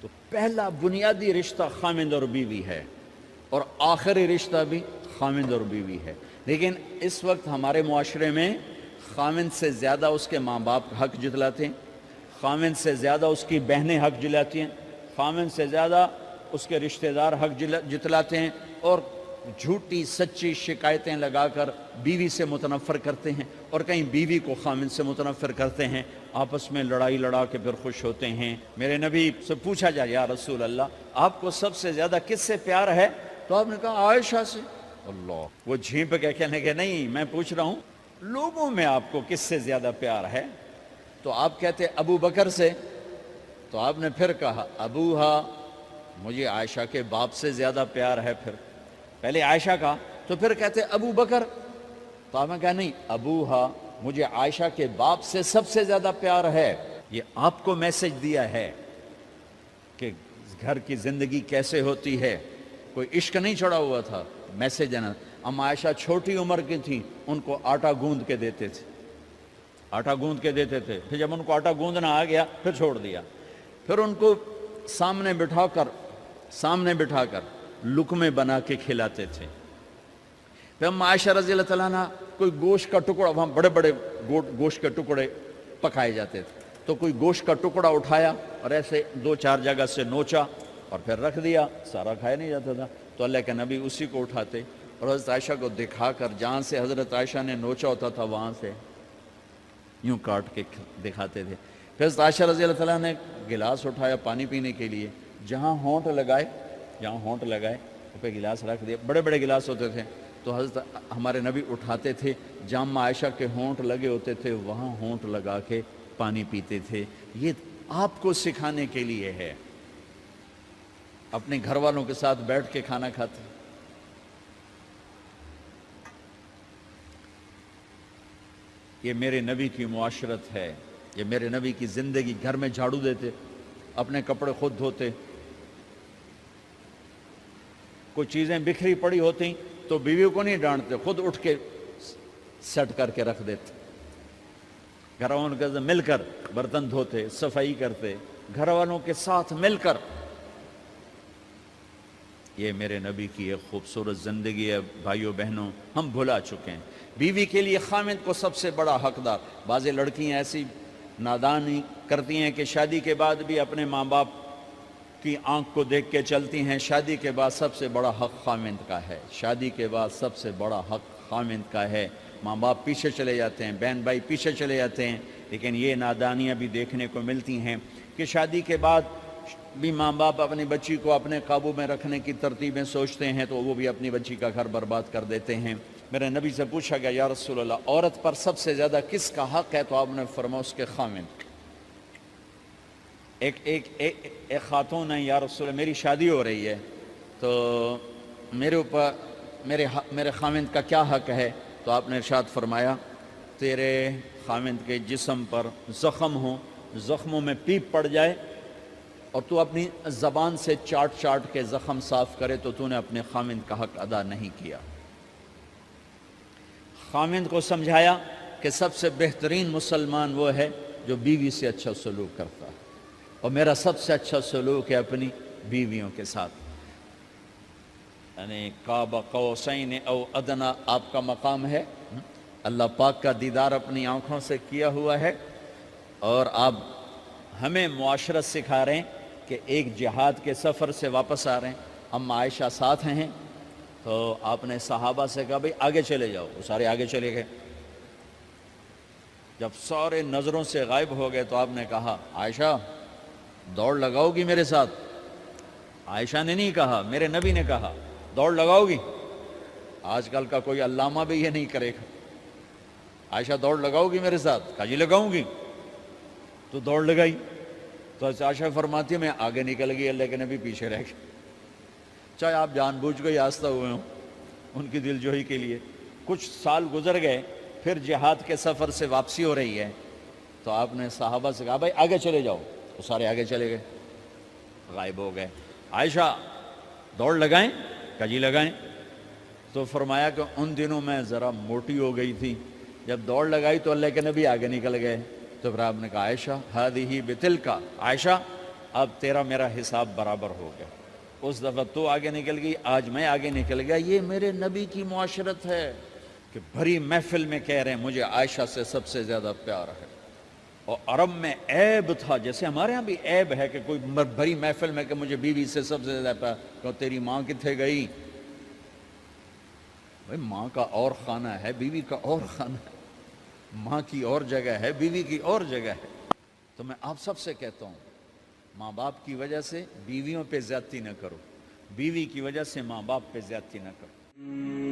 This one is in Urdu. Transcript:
تو پہلا بنیادی رشتہ خاوند اور بیوی ہے، اور آخری رشتہ بھی خاوند اور بیوی ہے۔ لیکن اس وقت ہمارے معاشرے میں خاوند سے زیادہ اس کے ماں باپ حق جتلاتے ہیں، خاوند سے زیادہ اس کی بہنیں حق جلاتی ہیں، خاوند سے زیادہ اس کے رشتہ دار حق جتلاتے ہیں، اور جھوٹی سچی شکایتیں لگا کر بیوی سے متنفر کرتے ہیں، اور کہیں بیوی کو خاوند سے متنفر کرتے ہیں، آپس میں لڑائی لڑا کے پھر خوش ہوتے ہیں۔ میرے نبی سے پوچھا جائے یا رسول اللہ آپ کو سب سے زیادہ کس سے پیار ہے؟ تو آپ نے کہا عائشہ سے۔ اللہ، وہ جھینپ کے کہنے کہ نہیں، میں پوچھ رہا ہوں لوگوں میں آپ کو کس سے زیادہ پیار ہے؟ تو آپ کہتے ابو بکر سے۔ تو آپ نے پھر کہا ابوہا، مجھے عائشہ کے باپ سے زیادہ پیار ہے۔ پھر پہلے عائشہ کا، تو پھر کہتے ابو بکر۔ تو آپ نے کہا نہیں، ابوہا، مجھے عائشہ کے باپ سے سب سے زیادہ پیار ہے۔ یہ آپ کو میسج دیا ہے کہ گھر کی زندگی کیسے ہوتی ہے، کوئی عشق نہیں چڑھا ہوا تھا، میسج ہے نا۔ ام عائشہ چھوٹی عمر کی تھی، ان کو آٹا گوندھ کے دیتے تھے، آٹا گوندھ کے دیتے تھے، پھر جب ان کو آٹا گوندھنا آ گیا پھر چھوڑ دیا، پھر ان کو سامنے بٹھا کر لقمے بنا کے کھلاتے تھے۔ پھر ام عائشہ رضی اللہ تعالیٰ عنہ کوئی گوشت کا ٹکڑا، وہاں بڑے بڑے گوشت کے ٹکڑے پکائے جاتے تھے، تو کوئی گوشت کا ٹکڑا اٹھایا اور ایسے 2-4 جگہ سے نوچا اور پھر رکھ دیا، سارا کھایا نہیں جاتا تھا، تو اللہ کے نبی اسی کو اٹھاتے اور حضرت عائشہ کو دکھا کر جہاں سے حضرت عائشہ نے نوچا ہوتا تھا وہاں سے یوں کاٹ کے دکھاتے تھے۔ پھر حضرت عائشہ رضی اللہ تعالیٰ نے گلاس اٹھایا پانی پینے کے لیے، جہاں ہونٹ لگائے پہ گلاس رکھ دیا، بڑے بڑے گلاس ہوتے تھے، تو حضرت ہمارے نبی اٹھاتے تھے، جہاں عائشہ کے ہونٹ لگے ہوتے تھے وہاں ہونٹ لگا کے پانی پیتے تھے۔ یہ آپ کو سکھانے کے لیے ہے، اپنے گھر والوں کے ساتھ بیٹھ کے کھانا کھاتے۔ یہ میرے نبی کی معاشرت ہے، یہ میرے نبی کی زندگی۔ گھر میں جھاڑو دیتے، اپنے کپڑے خود دھوتے، کوئی چیزیں بکھری پڑی ہوتی تو بیوی کو نہیں ڈانٹتے، خود اٹھ کے سیٹ کر کے رکھ دیتے، گھر والوں کے ساتھ مل کر برتن دھوتے، صفائی کرتے، گھر والوں کے ساتھ مل کر۔ یہ میرے نبی کی ایک خوبصورت زندگی ہے بھائیوں بہنوں، ہم بھلا چکے ہیں۔ بیوی کے لیے خاوند کو سب سے بڑا حقدار۔ بعض لڑکیاں ایسی نادانی کرتی ہیں کہ شادی کے بعد بھی اپنے ماں باپ کی آنکھ کو دیکھ کے چلتی ہیں۔ شادی کے بعد سب سے بڑا حق خاوند کا ہے، شادی کے بعد سب سے بڑا حق خاوند کا ہے۔ ماں باپ پیچھے چلے جاتے ہیں، بہن بھائی پیچھے چلے جاتے ہیں، لیکن یہ نادانیاں بھی دیکھنے کو ملتی ہیں کہ شادی کے بعد بھی ماں باپ اپنی بچی کو اپنے قابو میں رکھنے کی ترتیبیں سوچتے ہیں تو وہ بھی اپنی بچی کا گھر برباد کر دیتے ہیں۔ میرے نبی سے پوچھا گیا یا رسول اللہ عورت پر سب سے زیادہ کس کا حق ہے؟ تو آپ نے فرمایا اس کے خاوند۔ ایک خاتون ہے، یا رسول اللہ میری شادی ہو رہی ہے تو میرے اوپر میرے خاوند کا کیا حق ہے؟ تو آپ نے ارشاد فرمایا تیرے خاوند کے جسم پر زخم ہوں، زخموں میں پیپ پڑ جائے اور تو اپنی زبان سے چاٹ کے زخم صاف کرے تو تو نے اپنے خاوند کا حق ادا نہیں کیا۔ خاوند کو سمجھایا کہ سب سے بہترین مسلمان وہ ہے جو بیوی سے اچھا سلوک کرتا ہے، اور میرا سب سے اچھا سلوک ہے اپنی بیویوں کے ساتھ، یعنی قاب قوسین او ادنا آپ کا مقام ہے، اللہ پاک کا دیدار اپنی آنکھوں سے کیا ہوا ہے، اور آپ ہمیں معاشرت سکھا رہے ہیں کہ ایک جہاد کے سفر سے واپس آ رہے ہیں، ہم عائشہ ساتھ ہیں، تو آپ نے صحابہ سے کہا بھئی آگے چلے جاؤ، وہ سارے آگے چلے گئے۔ جب سارے نظروں سے غائب ہو گئے تو آپ نے کہا عائشہ دوڑ لگاؤ گی میرے ساتھ؟ عائشہ نے نہیں کہا، میرے نبی نے کہا دوڑ لگاؤ گی؟ آج کل کا کوئی علامہ بھی یہ نہیں کرے گا، عائشہ دوڑ لگاؤ گی میرے ساتھ؟ کہا جی لگاؤں گی، تو دوڑ لگائی۔ تو عائشہ فرماتی ہے میں آگے نکل گئی، اللہ کے نبی پیچھے رہ گئے، چاہے آپ جان بوجھ کے آہستہ ہوئے ہوں ان کی دل جوئی کے لیے۔ کچھ سال گزر گئے، پھر جہاد کے سفر سے واپسی ہو رہی ہے تو آپ نے صحابہ سے کہا بھائی آگے چلے جاؤ، وہ سارے آگے چلے گئے، غائب ہو گئے۔ عائشہ دوڑ لگائیں؟ کہا جی لگائیں۔ تو فرمایا کہ ان دنوں میں ذرا موٹی ہو گئی تھی، جب دوڑ لگائی تو اللہ کے نبی آگے نکل گئے، تو پھر آپ نے کہا عائشہ ہذہ بتلک، عائشہ اب تیرا میرا حساب برابر ہو گیا. اس دفعہ تو آگے نکل گئی، آج میں آگے نکل گیا. یہ میرے نبی کی معاشرت ہے کہ بھری محفل میں کہہ رہے ہیں مجھے عائشہ سے سب سے زیادہ پیار ہے. اور عرب میں عیب تھا، جیسے ہمارے ہاں بھی عیب ہے کہ کوئی بھری محفل میں کہ مجھے بیوی سے سب سے زیادہ پیار. کہ تیری ماں کتنے گئی؟ بھائی ماں کا اور خانہ ہے، بیوی کا اور خانہ ہے. ماں کی اور جگہ ہے، بیوی کی اور جگہ ہے. تو میں آپ سب سے کہتا ہوں، ماں باپ کی وجہ سے بیویوں پہ زیادتی نہ کرو، بیوی کی وجہ سے ماں باپ پہ زیادتی نہ کرو.